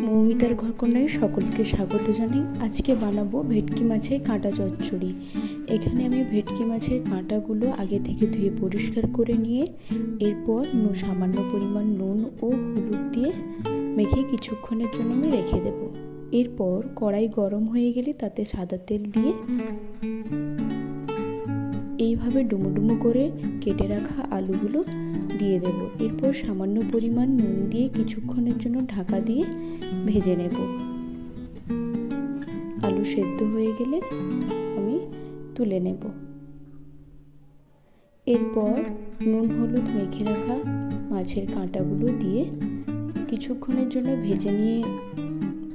মৌমিতার ঘরকন্যায় সকলকে স্বাগত জানাই। আজকে বানাবো ভেটকি মাছের কাঁটা চচ্চড়ি। এখানে আমি ভেটকি মাছের কাঁটাগুলো আগে থেকে ধুয়ে পরিষ্কার করে নিয়ে এরপর সামান্য পরিমাণ নুন ও হলুদ দিয়ে মেখে কিছুক্ষণের জন্য আমি রেখে দেব। এরপর কড়াই গরম হয়ে গেলে তাতে সাদা তেল দিয়ে এইভাবে ডুমো করে কেটে রাখা আলুগুলো দিয়ে দেব। এরপর সামান্য পরিমাণ নুন দিয়ে কিছুক্ষণের জন্য ঢাকা দিয়ে ভেজে নেব। আলু সেদ্ধ হয়ে গেলে আমি তুলে নেব। এরপর নুন হলুদ মেখে রাখা মাছের কাঁটাগুলো দিয়ে কিছুক্ষণের জন্য ভেজে নিয়ে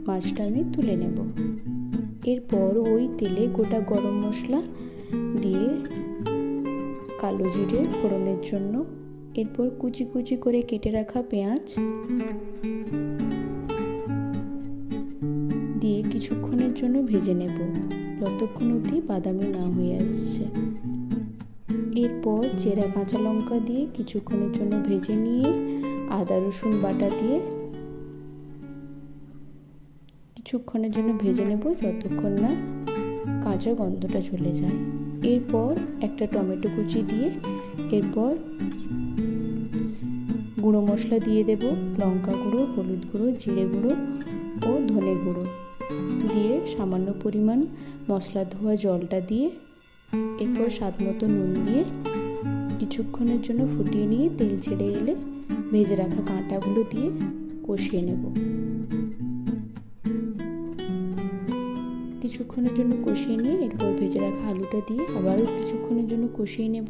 মাছটা আমি তুলে নেব। এরপর ওই তেলে গোটা গরম মশলা দিয়ে কালো জিরে ফোড়নের জন্য, এরপর কুচি কুচি করে কেটে রাখা পেঁয়াজ দিয়ে কিছুক্ষণের জন্য ভেজে নেব যতক্ষণ অবধি বাদামি না হয়ে আসছে। এরপর চেরা কাঁচা লঙ্কা দিয়ে কিছুক্ষণের জন্য ভেজে নিয়ে আদা রসুন বাটা দিয়ে কিছুক্ষণের জন্য ভেজে নেব যতক্ষণ না কাঁচা গন্ধটা চলে যায়। এরপর একটা টমেটো কুচি দিয়ে এরপর গুঁড়ো মশলা দিয়ে দেব, লঙ্কা গুঁড়ো, হলুদ গুঁড়ো, জিরে গুঁড়ো ও ধনে গুঁড়ো দিয়ে সামান্য পরিমাণ মশলা ধোয়া জলটা দিয়ে এরপর স্বাদ মতো নুন দিয়ে কিছুক্ষণের জন্য ফুটিয়ে নিয়ে তেল ছেড়ে এলে ভেজে রাখা কাঁটাগুলো দিয়ে কষিয়ে নেব। কিছুক্ষণের জন্য কষিয়ে নিয়ে এরপর ভেজে রাখা আলুটা দিয়ে আবারও কিছুক্ষণের জন্য কষিয়ে নেব।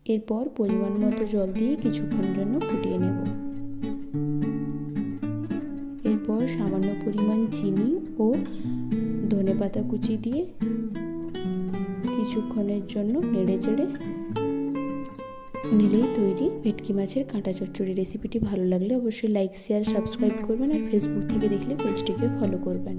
এরপর পরিমাণ মতো জল দিয়ে কিছুক্ষণের জন্য ফুটিয়ে নেব। এরপর সামান্য পরিমাণ চিনি ও ধনেপাতা কুচি দিয়ে কিছুক্ষণের জন্য নেড়ে চেড়ে নিলেই তৈরি ভেটকি মাছের কাঁটা চচ্চড়ি। রেসিপিটি ভালো লাগলে অবশ্যই লাইক, শেয়ার, সাবস্ক্রাইব করবেন আর ফেসবুক থেকে দেখলে পেজটিকে ফলো করবেন।